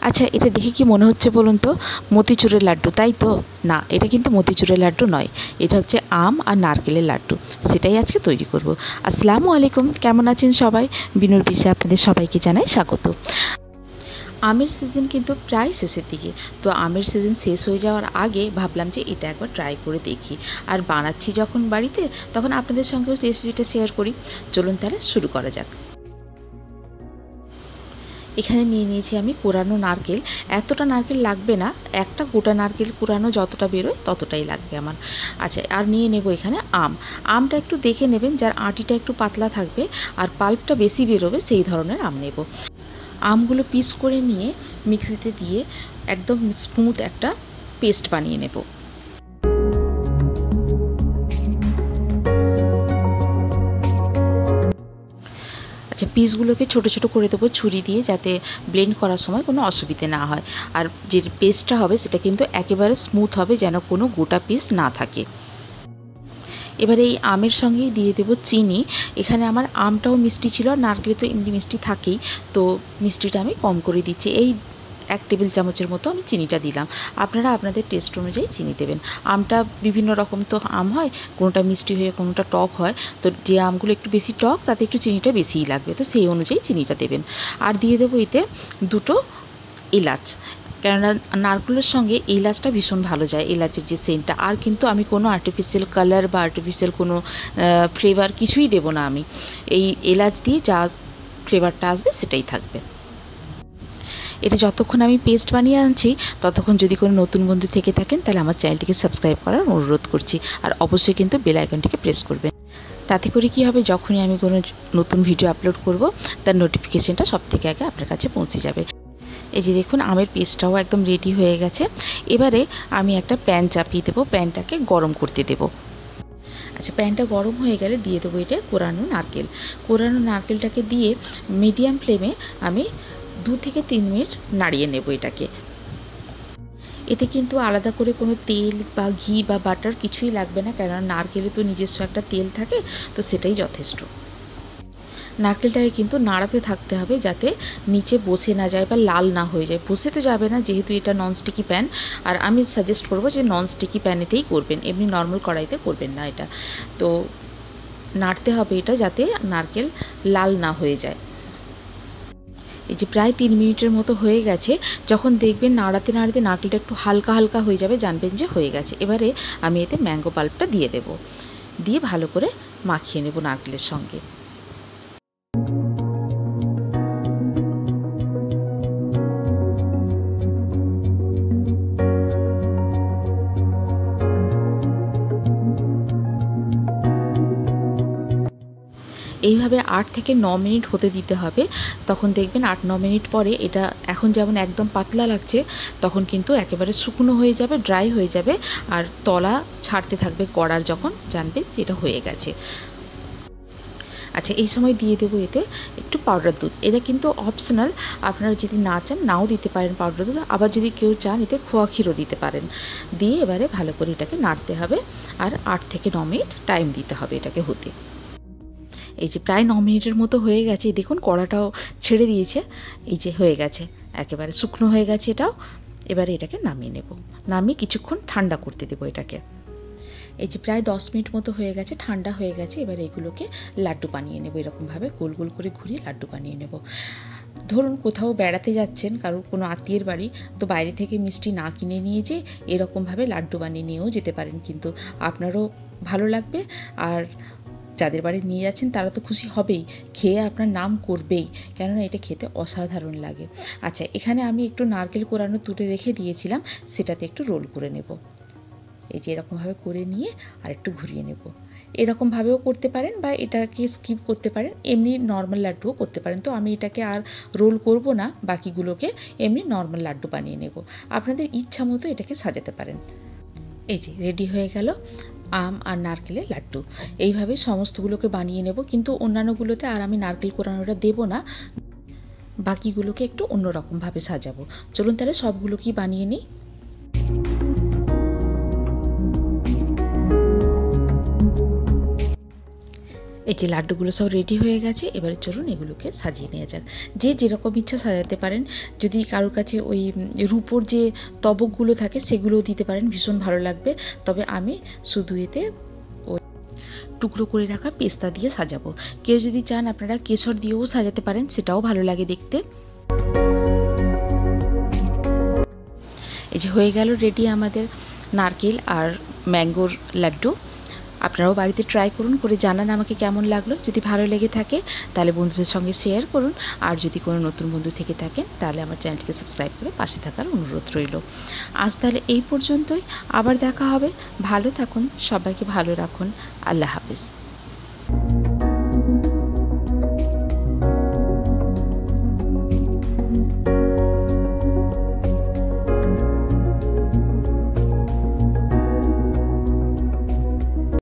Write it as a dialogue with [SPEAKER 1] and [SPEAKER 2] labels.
[SPEAKER 1] আচ্ছা, এটা দেখে কি মনে হচ্ছে বলুন তো? মতিচুরের লাড্ডু, তাই তো? না, এটা কিন্তু মতিচুরের লাড্ডু নয়। এটা হচ্ছে আম আর নারকেলের লাড্ডু। সেটাই আজকে তৈরি করব। আসসালামু আলাইকুম, কেমন আছেন সবাই? বিনুর পিসে আপনাদের সবাইকে জানাই স্বাগত। আমের সিজন কিন্তু প্রায় শেষের দিকে, তো আমের সিজন শেষ হয়ে যাওয়ার আগে ভাবলাম যে এটা একবার ট্রাই করে দেখি। আর বানাচ্ছি যখন বাড়িতে, তখন আপনাদের সঙ্গেও রেসিপিটা শেয়ার করি। চলুন তাহলে শুরু করা যাক। এখানে নিয়ে নিয়েছি আমি কোরানো নারকেল। এতটা নারকেল লাগবে না, একটা গোটা নারকেল কোরানো যতটা বেরোয় ততটাই লাগবে আমার। আচ্ছা, আর নিয়ে নেব এখানে আমটা একটু দেখে নেবেন, যার আঁটিটা একটু পাতলা থাকবে আর পাল্পটা বেশি বেরোবে সেই ধরনের আম নেব। আমগুলো পিস করে নিয়ে মিক্সিতে দিয়ে একদম স্মুথ একটা পেস্ট বানিয়ে নেব। আচ্ছা, পিসগুলোকে ছোট ছোট করে দেবো ছুরি দিয়ে, যাতে ব্লেন্ড করার সময় কোনো অসুবিধে না হয়। আর যে পেস্টটা হবে সেটা কিন্তু একেবারে স্মুথ হবে, যেন কোনো গোটা পিস না থাকে। এবারে এই আমের সঙ্গেই দিয়ে দেবো চিনি। এখানে আমার আমটাও মিষ্টি ছিল, আর নারকেলে তো এমনি মিষ্টি থাকেই, তো মিষ্টিটা আমি কম করে দিচ্ছি। এই 1 টেবিল চামচের মতো আমি চিনিটা দিলাম। আপনারা আপনাদের টেস্ট অনুযায়ী চিনি দেবেন। আমটা বিভিন্ন রকম তো আম হয়, কোনোটা মিষ্টি হয়ে কোনোটা টক হয়, তো যে আমগুলো একটু বেশি টক তাতে একটু চিনিটা বেশিই লাগবে, তো সেই অনুযায়ী চিনিটা দেবেন। আর দিয়ে দেবো এতে 2টো এলাচ, কেননা নারকেলের সঙ্গে এলাচটা ভীষণ ভালো যায়, এলাচের যে সেন্টটা। আর কিন্তু আমি কোনো আর্টিফিশিয়াল কালার বা আর্টিফিশিয়াল কোনো ফ্লেভার কিছুই দেবো না, আমি এই এলাচ দিয়ে যা ফ্লেভারটা আসবে সেটাই থাকবে। এটা যতক্ষণ আমি পেস্ট বানিয়ে আনছি, ততক্ষণ যদি কোনো নতুন বন্ধু থেকে থাকেন তাহলে আমার চ্যানেলটিকে সাবস্ক্রাইব করার অনুরোধ করছি। আর অবশ্যই কিন্তু বেল আইকনটিকে প্রেস করবেন। তাতে করে কী হবে, যখনই আমি কোনো নতুন ভিডিও আপলোড করব, তার নোটিফিকেশানটা সবথেকে আগে আপনার কাছে পৌঁছে যাবে। এই যে দেখুন, আমের পেস্টটাও একদম রেডি হয়ে গেছে। এবারে আমি একটা প্যান চাপিয়ে দেবো, প্যানটাকে গরম করতে দেবো। আচ্ছা, প্যানটা গরম হয়ে গেলে দিয়ে দেবো এটা কোরানো নারকেল। কোরানো নারকেলটাকে দিয়ে মিডিয়াম ফ্লেমে আমি 2 থেকে 3 মিনিট নাড়িয়ে নেব এটাকে। এতে কিন্তু আলাদা করে কোনো তেল বা ঘি বা বাটার কিছুই লাগবে না, কেননা নারকেলে তো নিজস্ব একটা তেল থাকে, তো সেটাই যথেষ্ট। নারকেলটাকে কিন্তু নাড়াতে থাকতে হবে, যাতে নিচে বসে না যায় বা লাল না হয়ে যায়। বসে তো যাবে না, যেহেতু এটা ননস্টিকি প্যান। আর আমি সাজেস্ট করব যে ননস্টিকি প্যানেতেই করবেন, এমনি নর্মাল কড়াইতে করবেন না এটা। তো নাড়তে হবে এটা, যাতে নারকেল লাল না হয়ে যায়। এই যে প্রায় 3 মিনিটের মতো হয়ে গেছে। যখন দেখবেন নাড়াতে নাড়াতে নারকেলটা একটু হালকা হালকা হয়ে যাবে, জানবেন যে হয়ে গেছে। এবারে আমি এতে ম্যাঙ্গো পাল্পটা দিয়ে দেব, দিয়ে ভালো করে মাখিয়ে নেব নারকেলের সঙ্গে। এইভাবে 8 থেকে 9 মিনিট হতে দিতে হবে। তখন দেখবেন 8-9 মিনিট পরে এটা এখন যেমন একদম পাতলা লাগছে, তখন কিন্তু একেবারে শুকনো হয়ে যাবে, ড্রাই হয়ে যাবে। আর তলা ছাড়তে থাকবে কড়ার, যখন জানবেন যে এটা হয়ে গেছে। আচ্ছা, এই সময় দিয়ে দেবো এতে একটু পাউডার দুধ। এটা কিন্তু অপশনাল, আপনারা যদি না চান নাও দিতে পারেন পাউডার দুধ। আবার যদি কেউ চান এতে খোয়া ক্ষীরও দিতে পারেন। দিয়ে এবারে ভালো করে এটাকে নাড়তে হবে, আর 8 থেকে 9 মিনিট টাইম দিতে হবে এটাকে হতে। এই যে প্রায় 9 মিনিটের মতো হয়ে গেছে, দেখুন কড়াটাও ছেড়ে দিয়েছে। এই যে হয়ে গেছে, একেবারে শুকনো হয়ে গেছে এটাও। এবারে এটাকে নামিয়ে নেব, নামিয়ে কিছুক্ষণ ঠান্ডা করতে দেবো এটাকে। এই যে প্রায় 10 মিনিট মতো হয়ে গেছে, ঠান্ডা হয়ে গেছে। এবার এগুলোকে লাড্ডু বানিয়ে নেব, এরকমভাবে গোল গোল করে ঘুরিয়ে লাড্ডু বানিয়ে নেব। ধরুন কোথাও বেড়াতে যাচ্ছেন, কারোর কোনো আত্মীয়ের বাড়ি, তো বাইরে থেকে মিষ্টি না কিনে নিয়ে যেয়ে এরকমভাবে লাড্ডু বানিয়ে নিয়েও যেতে পারেন, কিন্তু আপনারও ভালো লাগবে। আর যাদের বাড়ি নিয়ে যাচ্ছেন তারা তো খুশি হবেই, খেয়ে আপনার নাম করবেই, কেননা এটা খেতে অসাধারণ লাগে। আচ্ছা, এখানে আমি একটু নারকেল কোরানো তুলে রেখে দিয়েছিলাম, সেটাতে একটু রোল করে নেব। এই যে এরকমভাবে করে নিয়ে আর একটু ঘুরিয়ে নেব। এরকমভাবেও করতে পারেন, বা এটাকে স্কিপ করতে পারেন, এমনি নর্মাল লাড্ডুও করতে পারেন। তো আমি এটাকে আর রোল করব না, বাকিগুলোকে এমনি নর্মাল লাড্ডু বানিয়ে নেব। আপনাদের ইচ্ছা মতো এটাকে সাজাতে পারেন। এই যে রেডি হয়ে গেল আম আর নারকেলের লাড্ডু। এইভাবে সমস্তগুলোকে বানিয়ে নেব, কিন্তু অন্যান্যগুলোতে আর আমি নারকেল কোরানোটা দেবো না, বাকিগুলোকে একটু অন্যরকমভাবে সাজাবো। চলুন তাহলে সবগুলোকেই বানিয়ে নিই। এই যে লাড্ডুগুলো সব রেডি হয়ে গেছে, এবারে চলুন এগুলোকে সাজিয়ে নেওয়া যাক। যে যেরকম ইচ্ছা সাজাতে পারেন। যদি কারোর কাছে ওই রূপোর যে তবকগুলো থাকে সেগুলোও দিতে পারেন, ভীষণ ভালো লাগবে। তবে আমি শুধু এতে ওই টুকরো করে রাখা পেস্তা দিয়ে সাজাবো। কেউ যদি চান আপনারা কেশর দিয়েও সাজাতে পারেন, সেটাও ভালো লাগে দেখতে। এই যে হয়ে গেল রেডি আমাদের নারকেল আর ম্যাঙ্গোর লাড্ডু। আপনারাও বাড়িতে ট্রাই করুন, করে জানান আমাকে কেমন লাগলো। যদি ভালো লেগে থাকে তাহলে বন্ধুদের সঙ্গে শেয়ার করুন, আর যদি কোনো নতুন বন্ধু থেকে থাকেন তাহলে আমার চ্যানেলটিকে সাবস্ক্রাইব করে পাশে থাকার অনুরোধ রইল। আজ তাহলে এই পর্যন্তই, আবার দেখা হবে। ভালো থাকুন, সবাইকে ভালো রাখুন। আল্লাহ হাফেজ।